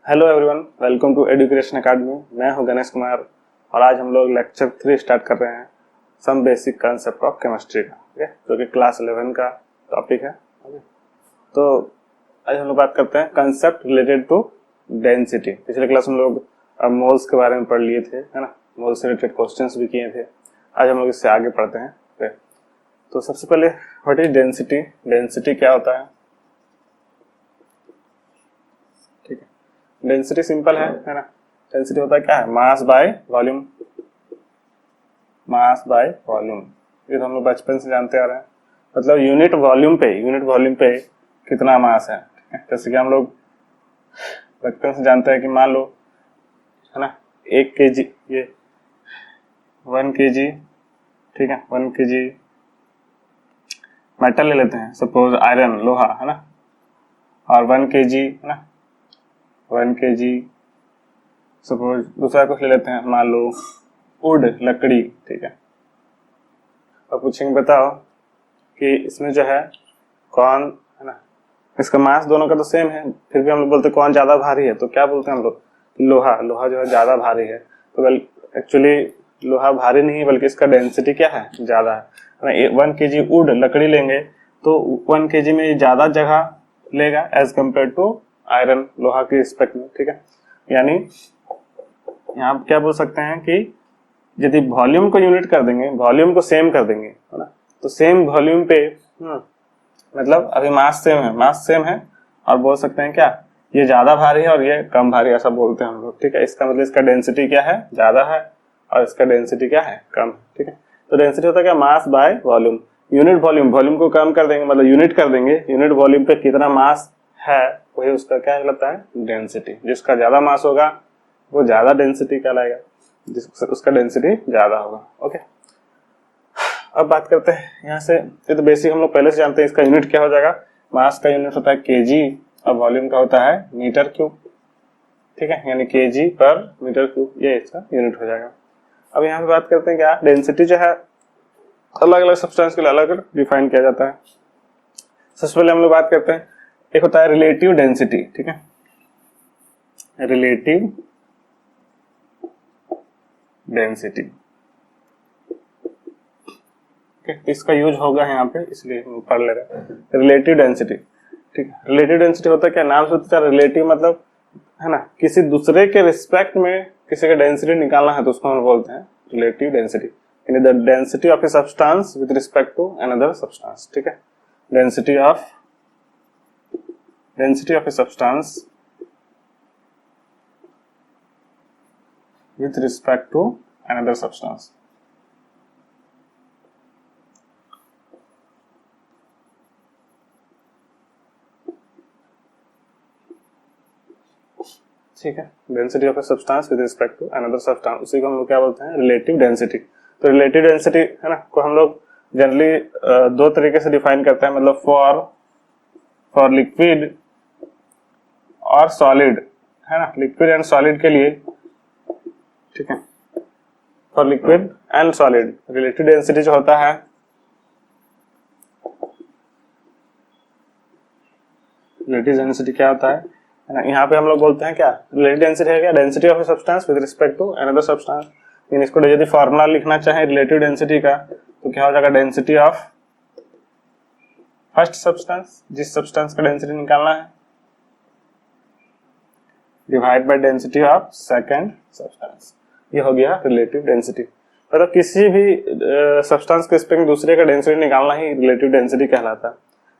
Hello everyone, welcome to education academy. मैं हूं गणेश कुमार और आज हम लोग लेक्चर 3 स्टार्ट कर रहे हैं, some basic concept of chemistry का, ठीक है, जो कि क्लास 11 का टॉपिक है। तो आज हम लोग बात करते हैं कंसेप्ट रिलेटेड टू डेंसिटी। पिछले क्लास में हम लोग मोल्स के बारे में पढ़ लिए थे, है ना, मोल्स से रिलेटेड क्वेश्चंस भी किए थे। आज हम लोग इससे आगे पढ़ते हैं। तो सबसे पहले व्हाट इज डेंसिटी? डेंसिटी क्या होता है? डेंसिटी सिंपल है ना। डेंसिटी होता है क्या है? मास by volume. Mass by volume, ये तो हम लोग बचपन से जानते आ रहे हैं। मतलब यूनिट वॉल्यूम पे कितना मास है, ठीक है। जैसे कि हम लोग बचपन से जानते हैं कि मान लो, है ना, 1 kg, ये 1 kg, ठीक है, 1 kg मेटल ले लेते हैं, सपोज आयरन, लोहा, है ना, और 1 kg, है ना, 1 kg सपोज दूसरा कुछ ले लेते हैं, मान लो वुड, लकड़ी, ठीक है। और पूछेंगे बताओ कि इसमें जो है कौन, है ना, इसका मास दोनों का तो सेम है, फिर भी हम लोग बोलते हैं कौन ज्यादा भारी है। तो क्या बोलते हैं हम लोग? लोहा जो है ज्यादा भारी है। तो एक्चुअली लोहा भारी नहीं है, बल्कि इसका डेंसिटी क्या है? ज्यादा है। 1 kg वुड, लकड़ी लेंगे तो 1 kg में ज्यादा जगह लेगा एज कम्पेयर टू आयरन, लोहा के रिस्पेक्ट में, ठीक है। यानी यहाँ क्या बोल सकते हैं कि यदि वॉल्यूम को यूनिट कर देंगे, वॉल्यूम को सेम कर देंगे, है ना, तो सेम वॉल्यूम पे मतलब अभी मास सेम है और बोल सकते हैं क्या, ये ज्यादा भारी है और ये कम भारी, ऐसा बोलते हैं हम लोग, ठीक है। इसका मतलब इसका डेंसिटी क्या है? ज्यादा है, और इसका डेंसिटी क्या है? कम, ठीक है। तो डेंसिटी होता है क्या? मास बाय वॉल्यूम। यूनिट वॉल्यूम को कम कर देंगे, मतलब यूनिट कर देंगे, यूनिट वॉल्यूम पे कितना मास है वही उसका क्या कहलाता है? डेंसिटी। जिसका ज्यादा मास होगा वो ज्यादा डेंसिटी कहलाएगा, उसका डेंसिटी ज्यादा होगा। ओके, अब बात करते हैं यहाँ से। ये तो बेसिक हम लोग पहले से जानते हैं। इसका यूनिट क्या हो जाएगा? मास का यूनिट होता है केजी और वॉल्यूम का होता है मीटर क्यूब, ठीक है, यानी केजी पर मीटर क्यूब, ये इसका यूनिट हो जाएगा। अब यहाँ पे बात करते हैं क्या, डेंसिटी जो है अलग अलग सब्सटेंस के लिए अलग अलग डिफाइन किया जाता है। सबसे पहले हम लोग बात करते हैं, एक होता है रिलेटिव डेंसिटी, ठीक है, रिलेटिव डेंसिटी, इसका यूज होगा यहाँ पे, इसलिए हम पढ़ ले रहे हैं। रिलेटिव डेंसिटी, ठीक है। रिलेटिव डेंसिटी होता है क्या? नाम से तो रिलेटिव मतलब, है ना, किसी दूसरे के रिस्पेक्ट में किसी का डेंसिटी निकालना है तो उसको हम बोलते हैं रिलेटिव डेंसिटी, यानी the density of a substance with respect to another substance, ठीक है। Density of a substance with respect to another substance, ठीक है। Density of a substance with respect to another substance, उसी को हम लोग क्या बोलते हैं? Relative density. तो रिलेटिव डेंसिटी, है ना, को हम लोग जनरली दो तरीके से डिफाइन करते हैं, मतलब फॉर लिक्विड और सॉलिड, है ना, लिक्विड एंड सॉलिड के लिए, ठीक है। For liquid and solid relative density जो होता है, रिलेटिव डेंसिटी क्या होता है ना, यहाँ पे हम लोग बोलते हैं क्या, रिलेटिव डेंसिटी है क्या? Density of a substance with respect to another substance. लेकिन इसको यदि फॉर्मूला लिखना चाहे रिलेटिव डेंसिटी का तो क्या हो जाएगा? डेंसिटी ऑफ फर्स्ट सब्सटेंस, जिस सब्सटेंस का डेंसिटी निकालना है, divide by density of second substance. ये हो गया रिलेटिव डेंसिटी। मतलब किसी भी सब्सटेंस के रिस्पेक्ट में दूसरे का डेंसिटी निकालना ही रिलेटिव डेंसिटी कहलाता है,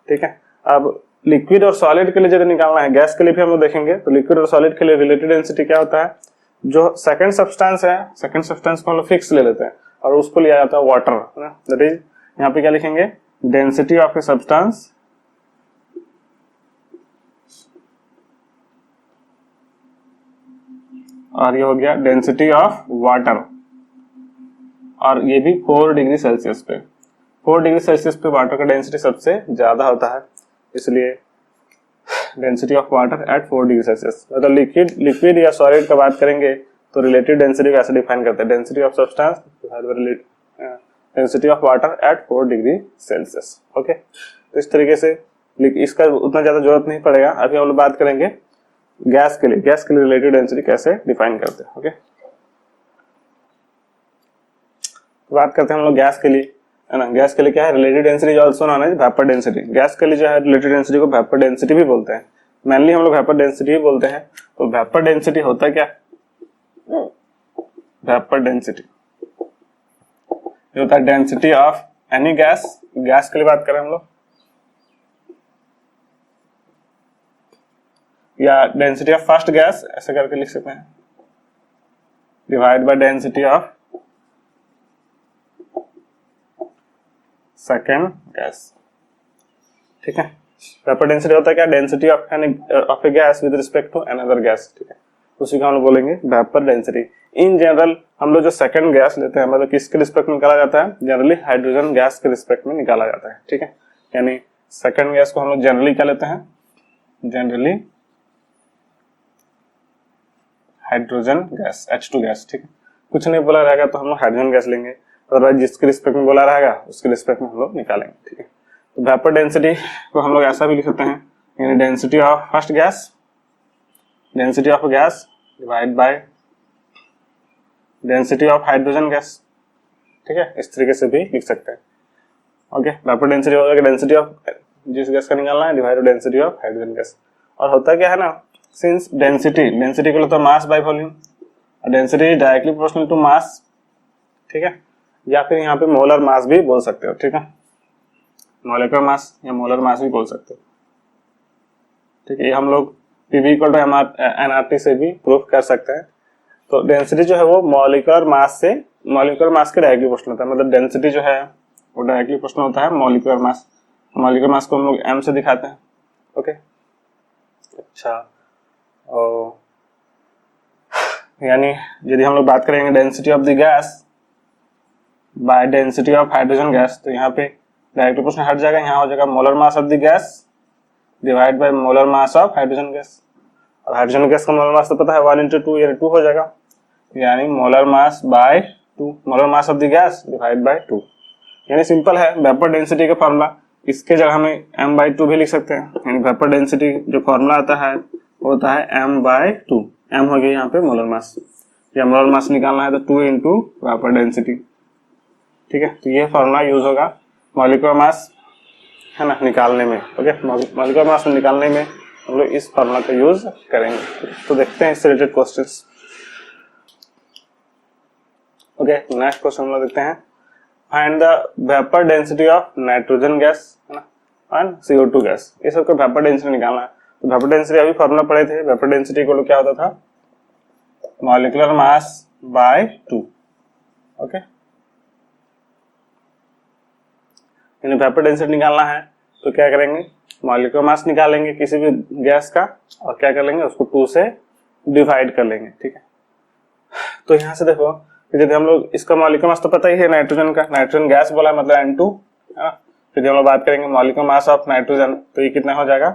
ठीक है। अब लिक्विड और सॉलिड के लिए यदि निकालना है, गैस के लिए भी हम लोग देखेंगे, तो लिक्विड और सॉलिड के लिए रिलेटिव डेंसिटी क्या होता है? जो सेकंड सब्सटेंस है, सेकंड सब्सटेंस को हम लोग फिक्स ले लेते हैं और उसको लिया जाता है वाटर, है ना। दैट इज, यहाँ पे क्या लिखेंगे? डेंसिटी ऑफ ए सब्सटेंस और ये हो गया डेंसिटी ऑफ वाटर, और ये भी 4 डिग्री सेल्सियस पे। 4 डिग्री सेल्सियस पे वाटर का डेंसिटी सबसे ज्यादा होता है, इसलिए density of water at 4 degree Celsius. मतलब लिक्विड या सॉलिड का बात करेंगे तो रिलेटिव डेंसिटी कैसे डिफाइन करते हैं? Density of substance density of water at 4 degree Celsius. Okay, तो इस तरीके से इसका उतना ज्यादा जरूरत नहीं पड़ेगा। अभी हम लोग बात करेंगे गैस के लिए रिलेटिव डेंसिटी कैसे डिफाइन करते हैं। ओके, तो बात करते हैं हम लोग गैस के लिए, है ना। गैस के लिए क्या है, relative density is also known as vapour density. Gas के लिए जो है रिलेटिव डेंसिटी को वेपर डेंसिटी भी बोलते हैं, मेनली हम लोग वेपर डेंसिटी ही बोलते हैं। तो वेपर डेंसिटी होता क्या, वेपर डेंसिटी होता है density of any gas. Gas के लिए बात करें हम लोग, या डेंसिटी ऑफ फर्स्ट गैस ऐसे करके लिख सकते हैं, divide by density of second gas. ठीक है, वेपर डेंसिटी होता है क्या, density of a gas with respect to another gas. ठीक है, उसी का हम लोग बोलेंगे वेपर डेंसिटी। इन जनरल हम लोग जो सेकंड गैस लेते हैं मतलब किसके रिस्पेक्ट में निकाला जाता है, जनरली हाइड्रोजन गैस के रिस्पेक्ट में निकाला जाता है। ठीक है, यानी सेकंड गैस को हम लोग जनरली क्या लेते हैं, generally hydrogen gas, H2 gas. ठीक है, कुछ नहीं बोला रहेगा तो हम लोग हाइड्रोजन गैस लेंगे, और जिसके रिस्पेक्ट में बोला रहेगा उसके रिस्पेक्ट में हम लोग निकालेंगे। ठीक है, तो वेपर डेंसिटी को हम लोग ऐसा भी लिख सकते हैं, यानी density of first gas, density of gas divide by density of hydrogen gas. ठीक है, इस तरीके से भी लिख सकते हैं। ओके, वेपर डेंसिटी हो जाएगा डेंसिटी ऑफ जिस गैस का निकालना है divide by density of hydrogen gas. और होता क्या है ना, सिंस डेंसिटी को तो mass by volume, density directly proportional to mass. ठीक है, या फिर यहाँ पे मोलर मास भी बोल सकते हो। ठीक है, मॉलिक्यूलर मास या मोलर मास भी बोल सकते हो। ठीक है, ये हम लोग पीवी इक्वल टू एनआरटी से भी प्रूफ कर सकते हैं। तो डेंसिटी जो है वो मॉलिक्यूलर मास के डायरेक्टली प्रोपोर्शनल होता है, मतलब डेंसिटी जो है वो डायरेक्टली प्रोपोर्शनल होता है मॉलिक्यूलर मास। मॉलिक्यूलर मास को हम लोग m से दिखाते हैं। ओके, अच्छा, यानी यदि हम लोग बात करेंगे density of the gas bye density of hydrogen gas, तो यहाँ पे डायरेक्ट प्रोपोर्शनल हट जाएगा, यहाँ हो जाएगा molar mass of the gas divide by molar mass of hydrogen gas. और हाइड्रोजन गैस का मोलर मास तो पता है 1/2 यानी 2 हो जाएगा, यानी molar mass by 2, molar mass of the gas divide by 2। यानी सिंपल है, वेपर डेंसिटी का फॉर्मूला इसके जगह हमें m/2 भी लिख सकते हैं। यानी वेपर डेंसिटी जो फॉर्मूला आता है वो होता है m/2। m हो गया यहाँ पे मोलर मास, या मोलर मास निकालना है तो 2 इंटू वेपर डेंसिटी। ठीक है, तो ये फॉर्मूला यूज होगा मॉलिक्यूलर मास है ना निकालने में। ओके, मॉलिक्यूलर मास निकालने में हम लोग इस फॉर्मूला का यूज करेंगे। तो देखते हैं इससे related questions. Okay, next question हम लोग देखते हैं, find the vapour density of nitrogen gas है ना एंड CO2 गैस। ये सबका वेपर डेंसिटी निकालना है। तो वेपर डेंसिटी अभी फॉर्मूला पढ़े थे, वेपर डेंसिटी को क्या होता था, मॉलिक्यूलर मास बाय 2। ओके, यानी वेपर डेंसिटी निकालना है तो क्या करेंगे, मॉलिक्यूलर मास निकालेंगे किसी भी गैस का, और क्या कर लेंगे उसको 2 से डिवाइड कर लेंगे। ठीक है, तो यहाँ से देखो यदि हम लोग इसका मॉलिक्यूलर मास तो पता ही है नाइट्रोजन का, नाइट्रोजन गैस बोला मतलब N2 है ना। फिर हम लोग बात करेंगे मॉलिक्यूलर मास ऑफ नाइट्रोजन, तो ये कितना हो जाएगा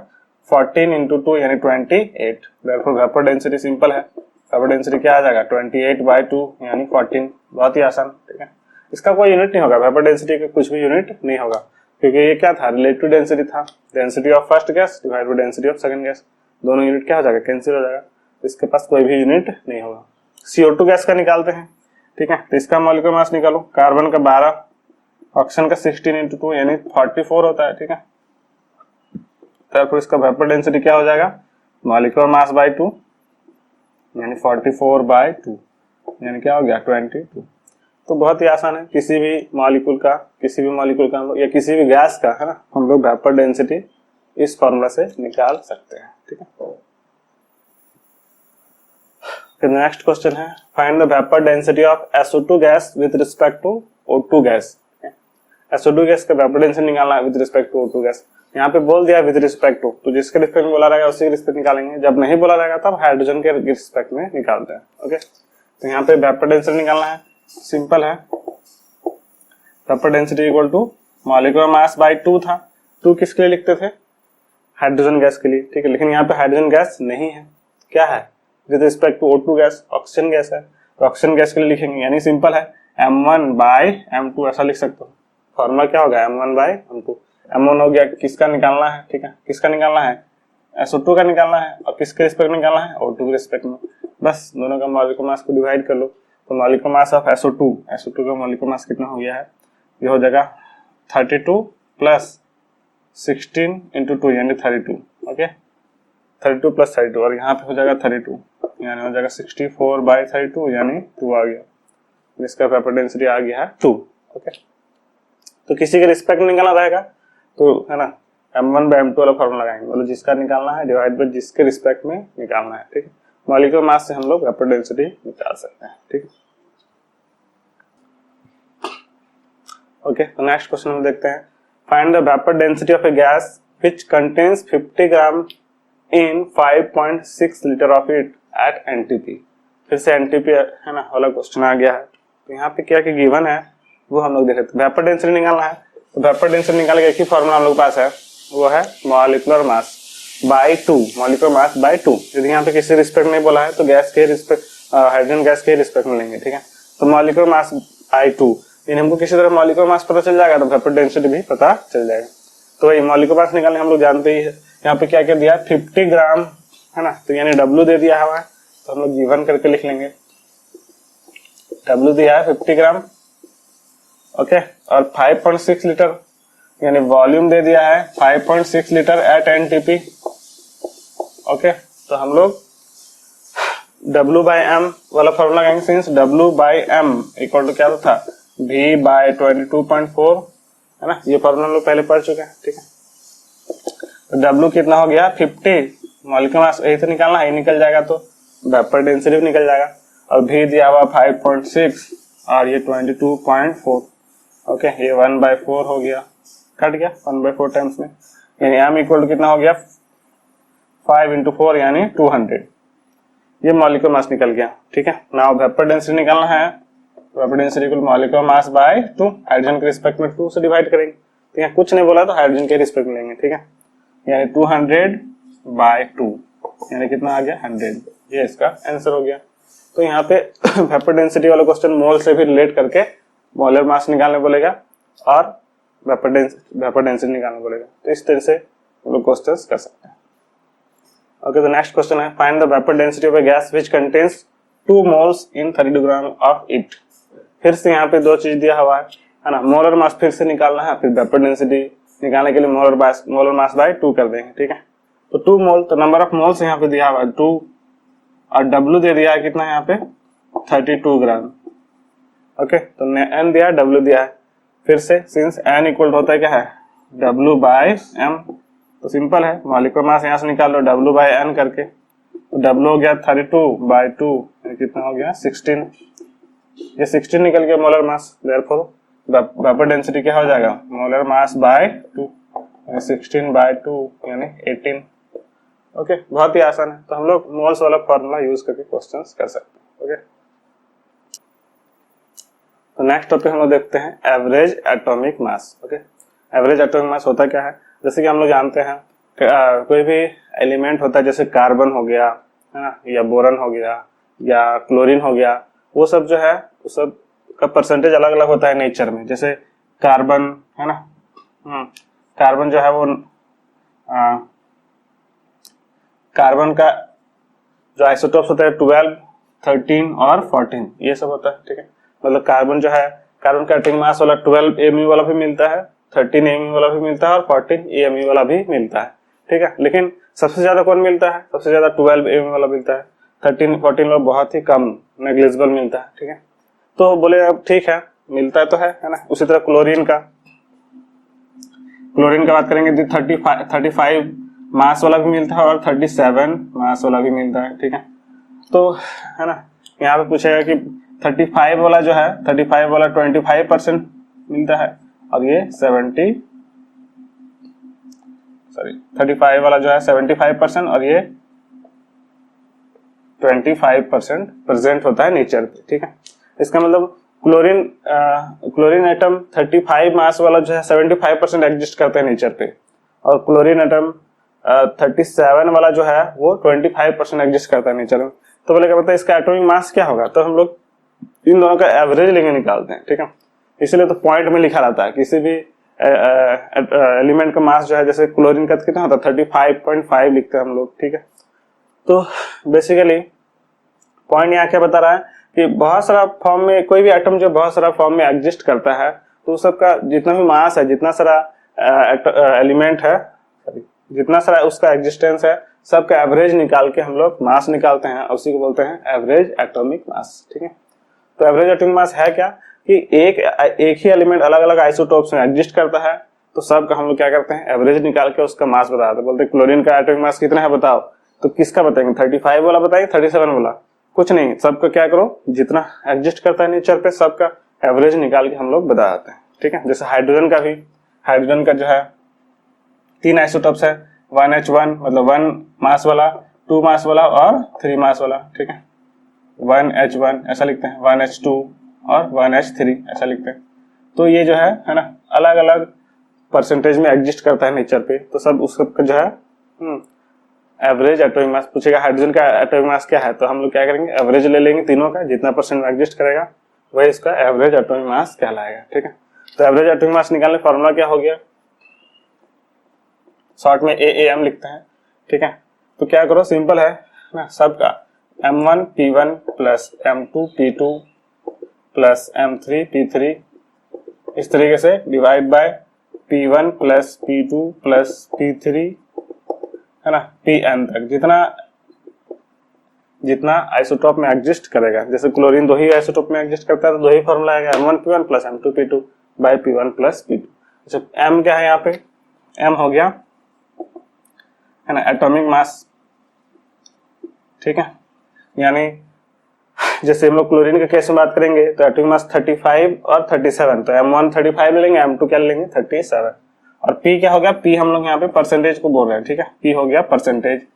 14 इंटू 2 यानी 28। देयरफॉर वेपर डेंसिटी सिंपल है, वेपर डेंसिटी क्या आ जाएगा 28/2 यानी 14। बहुत ही आसान। ठीक है, इसका कोई यूनिट नहीं होगा, वेपर डेंसिटी का कुछ भी यूनिट नहीं होगा, क्योंकि ये क्या था, रिलेटिव डेंसिटी था। Density of first gas divide by density of second gas, दोनों यूनिट क्या हो जाएगा, कैंसिल हो जाएगा, तो इसके पास कोई भी यूनिट नहीं होगा। CO2 गैस का निकालते हैं। ठीक है, तो इसका मॉलिक्यूलर मास निकालो, कार्बन का 12, ऑक्सीजन का 16 इंटू 2 यानी 44 होता है। ठीक है, तो इसका वेपर डेंसिटी क्या हो जाएगा, मॉलिक्यूलर मास बाय 2 यानी 44/2 यानी क्या हो गया 22। तो बहुत ही आसान है, किसी भी मॉलिक्यूल का या किसी भी गैस का है ना हम लोग वेपर डेंसिटी इस फॉर्मूला से निकाल सकते हैं। ठीक है, फिर नेक्स्ट क्वेश्चन है, find the vapour density of SO2 gas with respect to O2 gas. SO2 gas का वेपर डेंसिटी निकालना है with respect to O2 gas. यहाँ पे बोल दिया विद रिस्पेक्ट टू, तो जिसके रिस्पेक्ट में बोला रहेगा उसी के रिस्पेक्ट निकालेंगे, जब नहीं बोला रहेगा तब हाइड्रोजन के रिस्पेक्ट में निकालते हैं। ओके, तो यहाँ पे वेपर डेंसिटी निकालना है, सिंपल है, vapour density equal to molecular mass by 2 था। 2 किसके लिए लिखते थे, हाइड्रोजन गैस के लिए। ठीक है, लेकिन यहाँ पे हाइड्रोजन गैस नहीं है, क्या है with respect to O2 gas, oxygen gas है, तो ऑक्सीजन गैस के लिए लिखेंगे, यानी सिंपल है M1/M2 ऐसा लिख सकते हो। फॉर्मूला क्या होगा M1/M2। M1 हो गया किसका निकालना है, ठीक है, किसका निकालना है SO2 का निकालना है और किसके रिस्पेक्ट में निकालना है, O2 के रिस्पेक्ट में। बस दोनों का मॉलिक्यूलर मास को डिवाइड कर लो, तो मॉलिक्यूलर मास ऑफ SO2 का मॉलिक्यूलर मास कितना हो गया है, ये हो जाएगा 32 प्लस 16 इंटू 2 यानी 32। ओके, 32 प्लस 32 और यहाँ पे हो जाएगा 32 यानी हो जाएगा 64/32 यानी 2 आ गया, इसका वेपर डेंसिटी आ गया है 2। ओके, तो किसी के रिस्पेक्ट में निकालना रहेगा तो है ना m1/m2 वाला फॉर्मूला लगाएंगे, मतलब जिसका निकालना है डिवाइड बाय जिसके रिस्पेक्ट में निकालना है। ठीक है, मॉलिक्यूलर मास से हम लोग वेपर डेंसिटी निकाल सकते हैं। ठीक है, ओके, तो नेक्स्ट क्वेश्चन हम देखते हैं, find the vapour density of a gas which contains 50 gram in 5.6 litre of it at NTP. फिर से एनटीपी है ना वाला क्वेश्चन आ गया है। तो यहाँ पे क्या कि गिवन है वो हम लोग देख लेते हैं। वेपर डेंसिटी निकालना है, तो वेपर डेंसिटी निकालने का एक ही फॉर्मूला हम लोग पास है, वो है molecular mass by 2, molecular mass by 2। यदि यहाँ पे किसी रिस्पेक्ट में बोला है तो गैस के रिस्पेक्ट, हाइड्रोजन गैस के रिस्पेक्ट में लेंगे। ठीक है, तो मॉलिक्यूलर मास बाय 2, यानी हमको किसी तरह मॉलिक्यूलर मास पता चल जाएगा तो वेपर डेंसिटी भी पता चल जाएगा। तो वही मॉलिक्यूलर मास निकालने हम लोग जानते ही है। यहाँ पे क्या क्या दिया है 50 ग्राम है ना, तो यानी W दे दिया हुआ है, तो हम लोग गिवन करके लिख लेंगे। W दिया है 50 ग्राम, ओके, और 5.6 लीटर यानी वॉल्यूम दे दिया है 5.6 लीटर एट एनटीपी। ओके, तो हम लोग W/m वाला फॉर्मूला लगाएंगे, सिंस W/m इक्वल टू क्या था V/22.4 है ना, ये फॉर्मूला हम लोग पहले पढ़ चुके हैं। ठीक है, तो W कितना हो गया 50, मॉलिक्यूलर मास यही तो निकालना है, निकल जाएगा तो वेपर डेंसिटी भी निकल जाएगा, और V दिया हुआ 5.6 और ये 22.4। ओके, ये 1/4 हो गया, कट गया 1/4 टाइम्स में, यानी m इक्वल टू कितना हो गया 5 इंटू 4 यानी 200। ये मॉलिक्यूलर मास निकल गया। ठीक है, नाउ वेपर डेंसिटी निकालना है, vapour density equal molecular mass by 2, hydrogen के रिस्पेक्ट में 2 से डिवाइड करेंगे। ठीक है, कुछ नहीं बोला तो हाइड्रोजन के रिस्पेक्ट में लेंगे। ठीक है, यानी 200/2 यानी कितना आ गया 100, ये इसका आंसर हो गया। तो यहाँ पे वेपर डेंसिटी वाला क्वेश्चन मोल से भी रिलेट करके मोलर मास निकालने बोलेगा और वेपर डेंसिटी निकालने बोलेगा, तो इस तरह से हम लोग क्वेश्चंस कर सकते हैं। ओके, तो नेक्स्ट क्वेश्चन है, find the vapour density of a gas which contains 2 moles in 32 gram of it. फिर से यहाँ पे दो चीज दिया हुआ है ना, मोलर मास फिर से निकालना है, फिर वेपर डेंसिटी निकालने के लिए मोलर मास बाय 2 कर देंगे। ठीक है, तो 2 मोल, तो नंबर ऑफ मोल्स यहाँ पे दिया हुआ है 2 और W दे दिया है कितना यहाँ पे 32 ग्राम। ओके, तो N दिया है W दिया है, फिर से सिंस N इक्वल होता है क्या है W/m, तो सिंपल है मॉलिक्यूलर मास यहाँ से निकाल लो W/n करके, तो W हो गया 32/2 कितना हो गया 16, ये 16 निकल गया molar mass, therefore vapour density क्या हो जाएगा मोलर मास बाय 2 16/2 यानी 18। ओके, बहुत ही आसान है, तो हम लोग मोल्स वाला फॉर्मूला यूज करके क्वेश्चंस कर सकते हैं। ओके, तो नेक्स्ट टॉपिक हम लोग देखते हैं average atomic mass. Okay, average atomic mass होता क्या है, जैसे कि हम लोग जानते हैं कोई भी एलिमेंट होता है, जैसे कार्बन हो गया है ना, या बोरन हो गया या क्लोरीन हो गया, वो सब जो है वो सब का परसेंटेज अलग अलग होता है नेचर में। जैसे कार्बन है ना, कार्बन जो है वो कार्बन का जो आइसोटोप्स होता है 12, 13 और 14 ये सब होता है। ठीक है, मतलब कार्बन जो है, कार्बन का एटॉमिक मास वाला 12 AMU वाला भी मिलता है, 13 AMU वाला भी मिलता है और 14 AMU वाला भी मिलता है। ठीक है, लेकिन सबसे ज्यादा कौन मिलता है, सबसे ज्यादा 12 AMU वाला मिलता है, 13 14 वाला बहुत ही कम नेग्लिजिबल मिलता है। ठीक है, तो बोले अब ठीक है मिलता तो है ना। उसी तरह क्लोरीन का बात करेंगे, 35 मास वाला भी मिलता है और 37 मास वाला भी मिलता है। ठीक है, तो है ना, यहाँ पे पूछेगा कि 35 वाला जो है 35 वाला 25% मिलता है और ये 35 वाला जो है 75% और ये 25% प्रेजेंट होता है नेचर पे। ठीक है, इसका मतलब क्लोरीन एटम 35 मास वाला जो है 75% एग्जिस्ट करते हैं नेचर पे, और क्लोरीन एटम 37 वाला जो है वो 25% एग्जिस्ट करता है नेचर में। तो बोले क्या मतलब इसका एटॉमिक मास क्या होगा, तो हम लोग इन दोनों का एवरेज लेके निकालते हैं। ठीक है, इसलिए तो पॉइंट में लिखा रहता है, किसी भी एलिमेंट का मास जो है, जैसे क्लोरीन का कितना होता है 35.5 लिखते हैं हम लोग, ठीक है। तो बेसिकली पॉइंट यहाँ क्या बता रहा है कि बहुत सारा फॉर्म में कोई भी एटम जो बहुत सारा फॉर्म में एग्जिस्ट करता है, तो सबका जितना भी मास है, जितना सारा एलिमेंट है, जितना सारा उसका एग्जिस्टेंस है, सबका एवरेज निकाल के हम लोग मास निकालते हैं, उसी को बोलते हैं एवरेज एटॉमिक मास, ठीक है। तो एवरेज एटॉमिक मास है क्या कि एक ही एलिमेंट अलग अलग आइसोटोप्स में एग्जिस्ट करता है, तो सबका हम लोग क्या करते हैं एवरेज निकाल के उसका मास बताते हैं। बोलते हैं क्लोरीन का एटॉमिक मास कितना है बताओ, तो किसका बताएंगे 35 वाला बताएंगे 37 वाला, कुछ नहीं, सबका क्या करो जितना एग्जिस्ट करता है नेचर पे सबका एवरेज निकाल के हम लोग बता देते हैं, ठीक है। जैसे हाइड्रोजन का भी, हाइड्रोजन का जो है 3 आइसोटोप्स है, 1H1 मतलब 1 मास वाला, 2 मास वाला और 3 मास वाला, ठीक है। 1H1 ऐसा लिखते हैं, 1H2 और 1H3 ऐसा लिखते हैं। तो ये जो है ना अलग अलग परसेंटेज में एग्जिस्ट करता है नेचर पे, तो सब उसका जो है एवरेज एटॉमिक मास पूछेगा। हाइड्रोजन का एटॉमिक मास क्या है, तो हम लोग क्या करेंगे एवरेज ले लेंगे तीनों का, जितना परसेंट में एग्जिस्ट करेगा वही इसका एवरेज एटॉमिक मास कहलाएगा, ठीक है। तो एवरेज एटॉमिक मास निकालने फॉर्मूला क्या हो गया, शॉर्ट में AAM लिखते हैं, ठीक है। तो क्या करो सिंपल है ना, सबका M1 P1 plus M2 P2 plus M3 P3 इस तरीके से divide by P1 plus P2 plus P3 है ना Pn तक, जितना आइसोटोप में एग्जिस्ट करेगा। जैसे क्लोरीन 2 ही आइसोटोप में एग्जिस्ट करता है तो 2 ही फॉर्मूला आएगा, M1 P1 plus M2 P2 bye P1 plus P2। अच्छा M क्या है यहाँ पे, M हो गया है ना एटॉमिक मास, ठीक है। यानी जैसे हम लोग क्लोरीन के केस में बात करेंगे तो एटॉमिक मास 35 और 37, तो M1 35 ले लेंगे, M2 क्या ले लेंगे 37, और P क्या हो गया, P हम लोग यहाँ पे परसेंटेज को बोल रहे हैं, ठीक है। P हो गया परसेंटेज,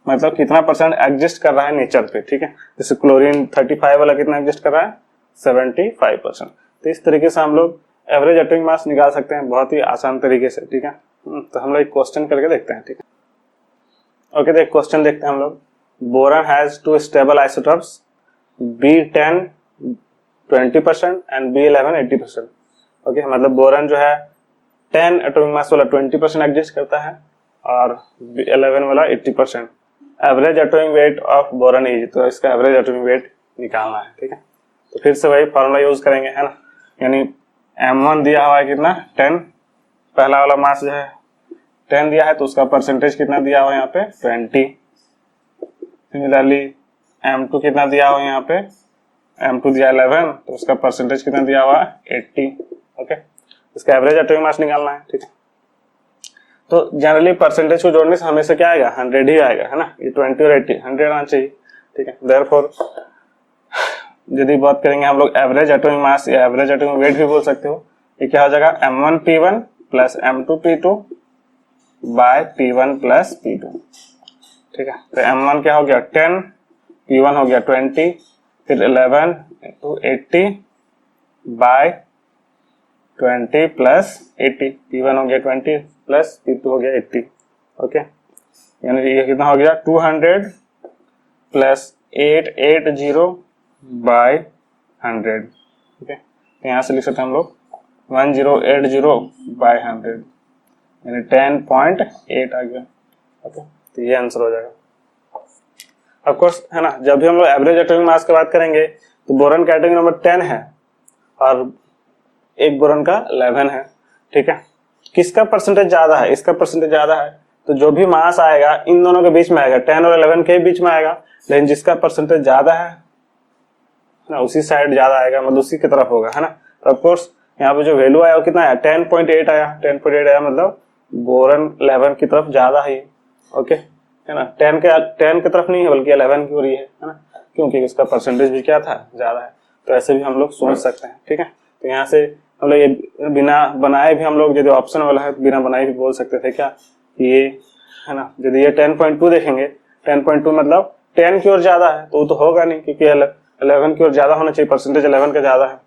मतलब कितना परसेंट एग्जिस्ट कर रहा है नेचर पे, ठीक है। जैसे क्लोरीन 35 वाला कितना एग्जिस्ट कर रहा है 75%। तो इस तरीके से हम लोग एवरेज एटॉमिक मास निकाल सकते हैं बहुत ही आसान तरीके से, ठीक है। तो हम लोग एक क्वेश्चन करके देखते हैं, ठीक है। ओके, तो एक क्वेश्चन देखते हैं हम लोग। Boron has 2 stable isotopes B10 20% and B11 80%। Okay, मतलब बोरॉन जो है 10 एटॉमिक मास वाला 20% एग्जिस्ट करता है और B11 वाला 80%। Average atomic weight of boron is, तो इसका एवरेज एटॉमिक वेट निकालना है, ठीक है। तो फिर से वही फॉर्मूला यूज करेंगे, है ना। यानी M1 दिया हुआ है कितना 10, पहला वाला मास जो है 10 दिया है, तो उसका परसेंटेज कितना दिया हुआ है यहाँ पे 20। सिमिलरली M2 कितना दिया हुआ है यहाँ पे, M2 दिया 11, तो उसका परसेंटेज कितना दिया हुआ है 80। ओके, इसका एवरेज एटॉमिक मास निकालना है, ठीक है। तो जनरली परसेंटेज को जोड़ने से हमेशा क्या आएगा 100 ही आएगा, है ना। ये 20 और 80 100 आना चाहिए, ठीक है। देयरफॉर यदि बात करेंगे हम लोग एवरेज एटॉमिक मास या एवरेज एटॉमिक वेट भी बोल सकते हो, ये क्या हो जाएगा M1 P1 plus M2 P2 bye P1 plus P2, ठीक है। तो M1 क्या हो गया 10, P1 हो गया 20, फिर 11 into 80 बाय 20 प्लस 80, P1 हो गया 20 प्लस P2 हो गया 80। ओके, यानी ये कितना हो गया 200 प्लस 880 बाय 100। ओके, तो यहाँ से लिख सकते हैं हम लोग 1080 बाय 100, यानी 10.8 आ गया। ओके, तो ये आंसर हो जाएगा। ऑफ कोर्स, है ना, जब भी हम लोग एवरेज एटॉमिक मास की बात करेंगे तो बोरॉन का एटॉमिक नंबर 10 है और एक बोरॉन का 11 है, ठीक है। किसका परसेंटेज ज्यादा है, इसका परसेंटेज ज्यादा है, तो जो भी मास आएगा इन दोनों के बीच में आएगा, 10 और 11 के बीच में आएगा। लेकिन जिसका परसेंटेज ज्यादा है ना, उसी साइड ज्यादा आएगा, मतलब उसी की तरफ होगा, है ना। तो ऑफ कोर्स यहाँ पे जो वैल्यू आया वो कितना आया 10.8 आया, 10.8 आया, मतलब बोरॉन 11 की तरफ ज्यादा है। ओके, है ना, 10 की तरफ नहीं है बल्कि 11 की हो रही है ना, क्योंकि इसका परसेंटेज भी क्या था ज्यादा है। तो ऐसे भी हम लोग सोच सकते हैं, ठीक है। तो यहाँ से हम लोग ये बिना बनाए भी हम लोग यदि ऑप्शन वाला है तो बिना बनाए भी बोल सकते थे क्या, ये है ना। यदि ये 10.2 देखेंगे, 10.2 मतलब 10 की ओर ज्यादा है, तो वो तो होगा नहीं, क्योंकि 11 की ओर ज्यादा होना चाहिए, परसेंटेज 11 का ज्यादा है।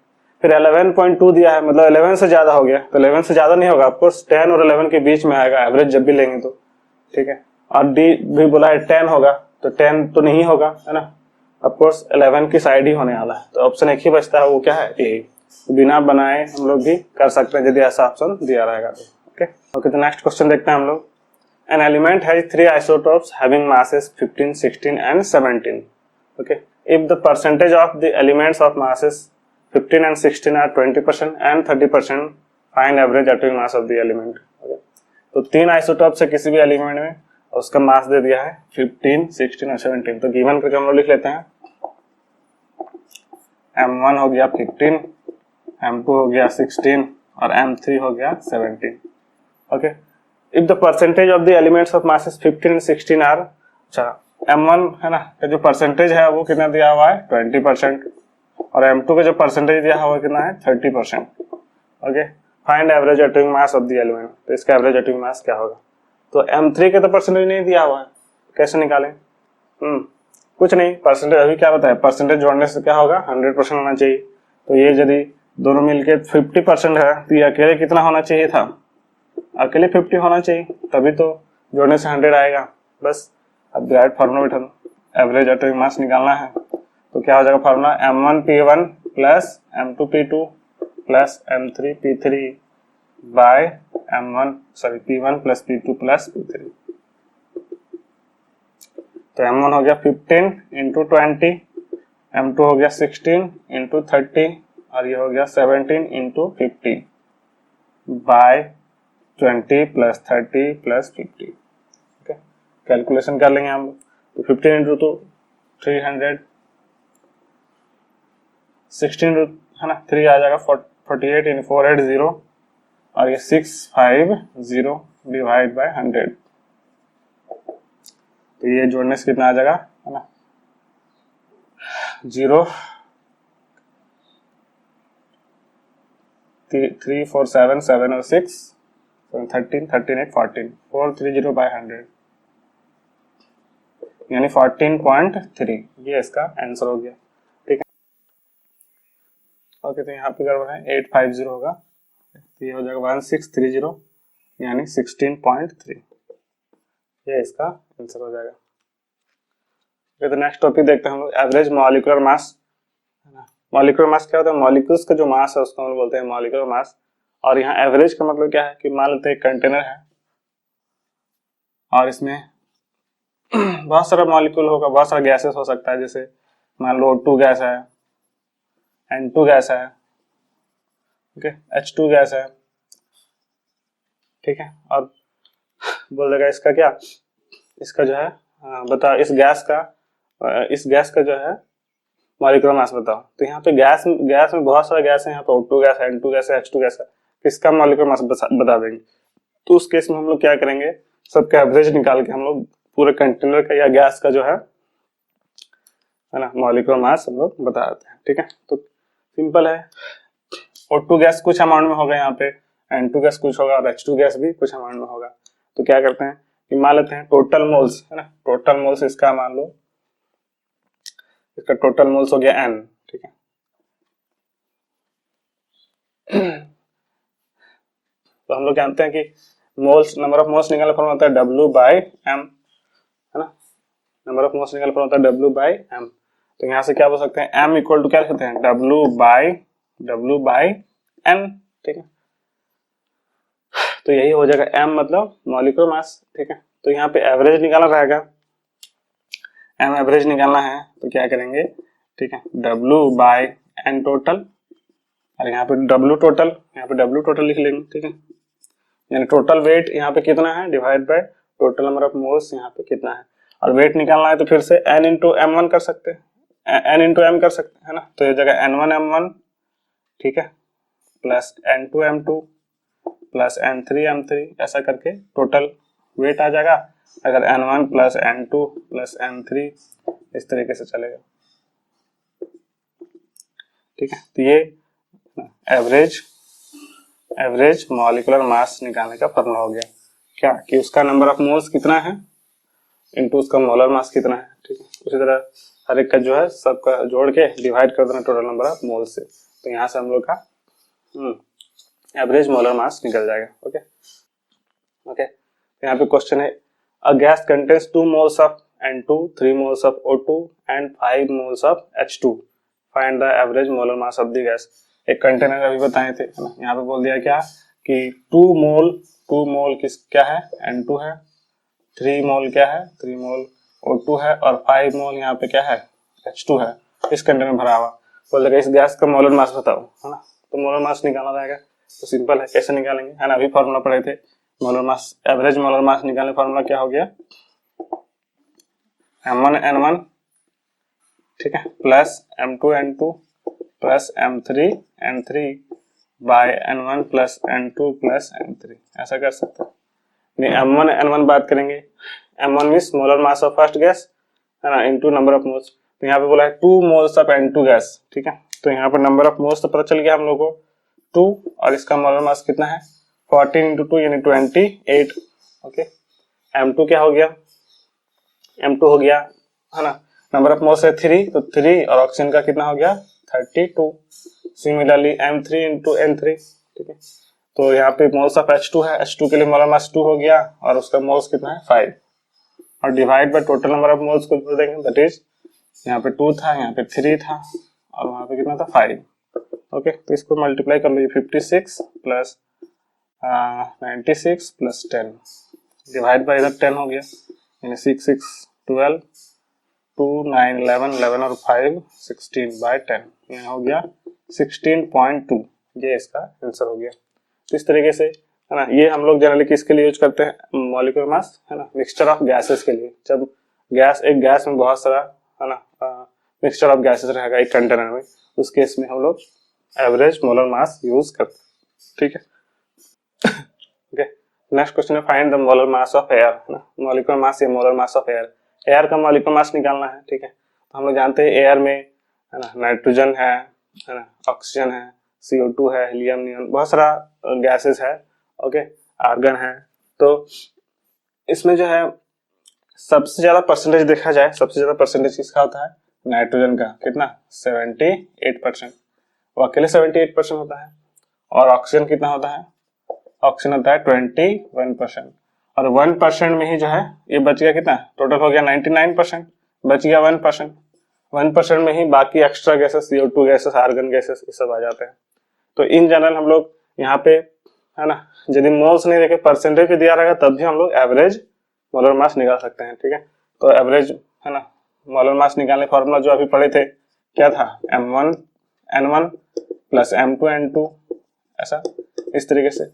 फिर 11.2 दिया है, मतलब 11 से ज्यादा हो गया, तो 11 से ज्यादा नहीं होगा, ऑफकोर्स 10 और 11 के बीच में आएगा एवरेज जब भी लेंगे तो, ठीक है। और डी भी बोला है 10 होगा, तो 10 तो नहीं होगा, है ना, ऑफकोर्स 11 की साइड ही होने वाला है। तो ऑप्शन एक ही बचता है, वो क्या है ए। तो बिना बनाए हम लोग भी कर सकते हैं यदि ऐसा ऑप्शन दिया रहेगा तो। ओके ओके, तो नेक्स्ट क्वेश्चन देखते हैं हम लोग। An element has 3 isotopes having masses 15, 16 and 17. Okay, if the percentage of the elements of masses 15 and 16 are 20% and 30%, find average atomic mass of the element. Okay, तो 3 isotope से किसी भी element में उसका मास दे दिया है 15, 16 और 17। तो गिवन करके हम लोग लिख लेते हैं M1 हो गया 15, M2 हो गया 16 और M3 हो गया 17। Okay, if the percentage of the elements of masses 15 and 16 are, अच्छा M1 है ना, का जो परसेंटेज है वो कितना दिया हुआ है 20%, और M2 का जो परसेंटेज दिया हुआ है कितना है 30%। Okay, find average atomic mass of the element. तो इसका एवरेज एटॉमिक मास क्या होगा? तो M3 का तो परसेंटेज नहीं दिया हुआ है, कैसे निकालें? कुछ नहीं, परसेंटेज अभी क्या बताया, परसेंटेज जोड़ने से क्या होगा 100% होना चाहिए। तो ये यदि दोनों मिलके 50% है तो ये अकेले कितना होना चाहिए था? अकेले 50 होना चाहिए, तभी तो जोड़ने से 100 आएगा। बस अब डायरेक्ट फार्मूला बैठा दो, एवरेज एटॉमिक मास निकालना है तो क्या हो जाएगा formula M1P1 plus M2P2 plus M3P3 by P1 plus P2 plus P3। तो M1 हो गया 15 इंटू 20, M2 हो गया 16 इंटू 30 और ये हो गया 17 into 50 by 20 plus 30 plus 50। Okay, calculation कर लेंगे हम। तो 15 इंटू तो 300, 16 है ना 3 आ जाएगा 48 इन 480 और ये 650 डिवाइड बाय 100। तो ये जोड़ने से कितना आ जाएगा है ना 0 3 4 7 7 और 6 13 13 8 14 430 बाय 100 यानी 14.3। ये इसका आंसर हो गया। ठीक है, ओके, तो यहाँ पे गड़बड़ है 850 होगा, तो ये हो जाएगा 1630 यानी 16.3। ये इसका आंसर हो जाएगा। तो नेक्स्ट टॉपिक देखते हैं हम लोग, average molecular mass. Molecular mass क्या होता है? मॉलिक्यूल्स का जो मास है उसको हम बोलते हैं मॉलिक्यूलर मास। और यहाँ एवरेज का मतलब क्या है कि मान लेते हैं कंटेनर है और इसमें बहुत सारा मॉलिक्यूल होगा, बहुत सारा गैसेस हो सकता है, जैसे मान लो O2 गैस है, N2 गैस है, ओके, H2 गैस है। ठीक है, और बोल देगा इसका क्या, इसका जो है बताओ इस गैस का जो है मॉलिक्यूलर मास बताओ। तो यहाँ पे गैस में बहुत सारा गैस है, यहाँ पे O2 गैस है, N2 गैस है, H2 गैस है, किसका मॉलिक्यूलर मास बता देंगे। तो उस केस में हम लोग क्या करेंगे, सबका एवरेज निकाल के हम लोग पूरे कंटेनर का या गैस का जो है ना मॉलिक्यूलर मास हम लोग बता देते हैं। ठीक है, तो सिंपल है, O2 गैस कुछ अमाउंट में होगा, यहाँ पे N2 गैस कुछ होगा और H2 गैस भी कुछ अमाउंट में होगा। तो क्या करते हैं कि मान लेते हैं टोटल मोल्स है ना, टोटल मोल्स इसका मान लो, इसका टोटल मोल्स हो गया N। ठीक है, तो हम लोग जानते हैं कि मोल्स, नंबर ऑफ मोल्स निकालने पर होता है W बाई M है ना, नंबर ऑफ मोल्स निकालने पर होता है W बाई M। तो यहाँ से क्या बोल सकते हैं, M इक्वल टू क्या लिखते हैं W बाई N। ठीक है, तो यही हो जाएगा M मतलब मॉलिक्यूलर मास। ठीक है, तो यहाँ पे एवरेज निकालना रहेगा, M एवरेज निकालना है तो क्या करेंगे, ठीक है, W बाई N टोटल, और यहाँ पे W टोटल, यहाँ पे W टोटल लिख लेंगे। ठीक है, यानी टोटल वेट यहाँ पे कितना है divide by total number of moles यहाँ पे कितना है। और वेट निकालना है तो फिर से N इंटू M1 कर सकते हैं, N इंटू M कर सकते हैं ना, तो ये जगह N1 M1, ठीक है, plus N2 M2 plus N3 M3, ऐसा करके टोटल वेट आ जाएगा। अगर N1 plus N2 plus N3 इस तरीके से चलेगा। ठीक है, तो ये एवरेज मॉलिक्यूलर मास निकालने का फॉर्मूला हो गया क्या, कि उसका नंबर ऑफ मोल्स कितना है इनटू उसका मोलर मास कितना है। ठीक है, उसी तरह हर एक का जो है सबका जोड़ के डिवाइड कर देना टोटल नंबर ऑफ मोल्स से, तो यहाँ से हम लोग का एवरेज मोलर मास निकल जाएगा। ओके ओके, यहाँ पे क्वेश्चन है, a gas contains 2 moles of N2, 3 moles of O2 and 5 moles of H2, find the average molar mass of the gas। एक कंटेनर अभी बताए थे, है ना। यहाँ पे बोल दिया क्या कि 2 मोल किस क्या है, N2 है, 3 मोल क्या है, 3 मोल O2 है, और 5 मोल यहाँ पे क्या है, H2 है, इस कंटेनर में भरा हुआ। बोल देगा इस गैस का मोलर मास बताओ, है ना। तो मोलर मास निकालना रहेगा, तो सिंपल है, कैसे निकालेंगे, है ना। अभी फॉर्मूला पढ़े थे molar mass, average molar mass निकालने फॉर्मूला क्या हो गया, M1N1, ठीक है, plus M2N2 plus M3N3 by N1 plus N2 plus N3, ऐसा कर सकते हैं। M1N1 बात करेंगे, M1 means molar mass of first gas, है ना, इनटू नंबर ऑफ मोल्स। तो यहाँ पे बोला है 2 मोल्स ऑफ N2 गैस, ठीक है। तो यहाँ पर नंबर ऑफ मोल्स तो पता चल गया हम लोगों को 2, और इसका मोलर मास कितना है 14 इंटू 2 यानी 28। ओके, M2 क्या हो गया, M2 हो गया, है ना, नंबर ऑफ मोल्स है 3, तो 3 और ऑक्सीजन का कितना हो गया 32। सिमिलरली M3 इंटू N3, ठीक है। तो यहाँ पे मोल्स ऑफ H2 है, H2 के लिए मोलर मास 2 हो गया, और उसका मोल्स कितना है 5, और divide by total number of moles को जोड़ देंगे, दैट इज यहाँ पे 2 था, यहाँ पे 3 था, और वहां पे कितना था 5। ओके, तो इसको मल्टीप्लाई कर लो, 56 प्लस 96 प्लस 10 डिवाइड बाय इधर 10 हो गया, यानी 6 6 12 2 9 11 11 और 5 16 बाय 10, यहाँ हो गया 16.2, ये इसका आंसर हो गया। तो इस तरीके से, है ना, ये हम लोग जनरली किसके लिए यूज करते हैं, मॉलिक्यूलर मास, है ना, मिक्सचर ऑफ गैसेस के लिए। जब एक गैस में बहुत सारा, है ना, मिक्सचर ऑफ गैसेस रहेगा एक कंटेनर में, उस केस में हम लोग एवरेज मोलर मास यूज करते हैं, ठीक है। ओके, नेक्स्ट क्वेश्चन है find the molar mass of air, है ना, मॉलिक्यूलर मास या molar mass of air. Air का मॉलिक्यूलर मास निकालना है, ठीक है। तो हम लोग जानते हैं एयर में, है ना, नाइट्रोजन है ना, ऑक्सीजन है, CO2 है, हीलियम, नियॉन, बहुत सारा गैसेस है, ओके, आर्गन है। तो इसमें जो है सबसे ज्यादा परसेंटेज देखा जाए, सबसे ज्यादा परसेंटेज किसका होता है, नाइट्रोजन का, कितना 78%, वो अकेले 78% होता है। और ऑक्सीजन कितना होता है, ऑक्सीजन होता है 21%, और 1% में ही जो है ये बच गया कितना, टोटल हो गया 99%, बच गया 1%। 1% में ही बाकी extra gases, CO2 gases, argon gases, ये सब आ जाते हैं। तो इन जनरल हम लोग यहाँ पे, है ना, यदि मोल्स नहीं देखे परसेंटेज भी दिया रहेगा तब भी हम लोग एवरेज मोलर मास निकाल सकते हैं, ठीक है। तो एवरेज, है ना, मोलर मास निकालने फॉर्मूला जो अभी पढ़े थे क्या था, M1N1 प्लस M2N2, ऐसा इस तरीके से,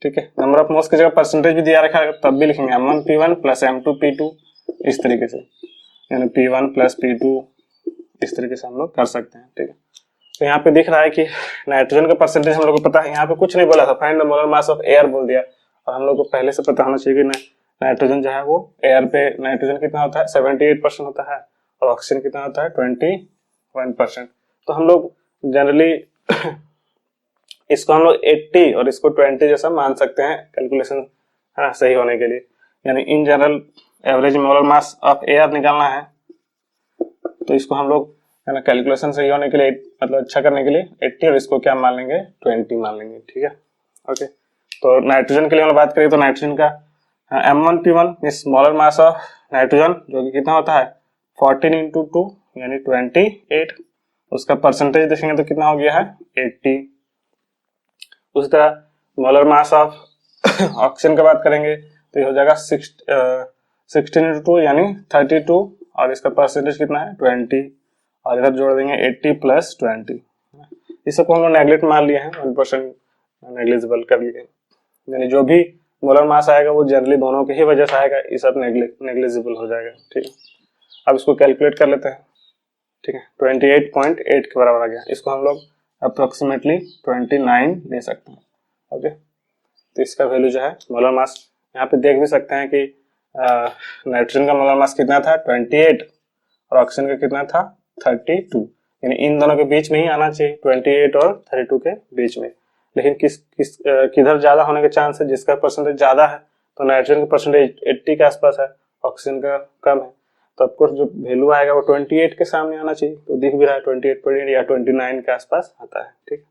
ठीक है। नंबर ऑफ मोल्स की जगह परसेंटेज भी दिया रखा है तब भी लिखेंगे M1P1 प्लस M2P2, इस तरीके से, यानी P1 प्लस P2, इस तरीके से हम लोग कर सकते हैं, ठीक है। तो यहाँ पे दिख रहा है कि नाइट्रोजन का परसेंटेज हम लोग को पता है, यहाँ पे कुछ नहीं बोला था, find the molar mass of air बोल दिया, और हम लोग को पहले से पता होना चाहिए कि नाइट्रोजन जो है वो एयर पे, नाइट्रोजन कितना होता है 78% होता है, और ऑक्सीजन कितना होता है 21%। तो हम लोग जनरली इसको हम लोग 80 और इसको 20 जैसा मान सकते हैं कैलकुलेशन, हाँ, सही होने के लिए। यानी in general average molar mass of air निकालना है, तो इसको हम लोग, है ना, कैलकुलेशन सही होने के लिए, मतलब अच्छा करने के लिए 80 और इसको क्या मान लेंगे 20 मान लेंगे, ठीक है। ओके, तो नाइट्रोजन के लिए हम बात करें तो नाइट्रोजन का M1P1 इस मोलर मास ऑफ नाइट्रोजन जो कि कितना होता है 14 इंटू 2 यानी 28, उसका परसेंटेज देखेंगे तो कितना हो गया है 80। उसी तरह मोलर मास ऑफ ऑक्सीजन की बात करेंगे तो ये हो जाएगा 16 इंटू 2 यानी 32, और इसका परसेंटेज कितना है 20, और इधर जोड़ देंगे 80 प्लस 20। इस सबको हम लोग नेग्लेक्ट मान लिए हैं, 1% नेग्लिजिबल कर लिए, यानी जो भी मोलर मास आएगा वो जनरली दोनों की ही वजह से आएगा, ये सब नेग्लिजिबल हो जाएगा, ठीक है। अब इसको कैलकुलेट कर लेते हैं, ठीक है। 28.8 के बराबर आ गया, इसको हम लोग अप्रोक्सीमेटली 29 ले सकते हैं, ओके। तो इसका वैल्यू जो है मोलर मास, यहाँ पे देख भी सकते हैं कि नाइट्रोजन का मोलर मास कितना था 28, और ऑक्सीजन का कितना था 32, यानी इन दोनों के बीच में ही आना चाहिए, 28 और 32 के बीच में। लेकिन किधर ज्यादा होने के चांस है, जिसका परसेंटेज ज्यादा है, तो नाइट्रोजन का परसेंटेज 80 के आसपास है, ऑक्सीजन का कम है, तो ऑफकोर्स जो वैल्यू आएगा वो 28 के सामने आना चाहिए। तो दिख भी रहा है 28.8 या 29 के आसपास आता है, ठीक है।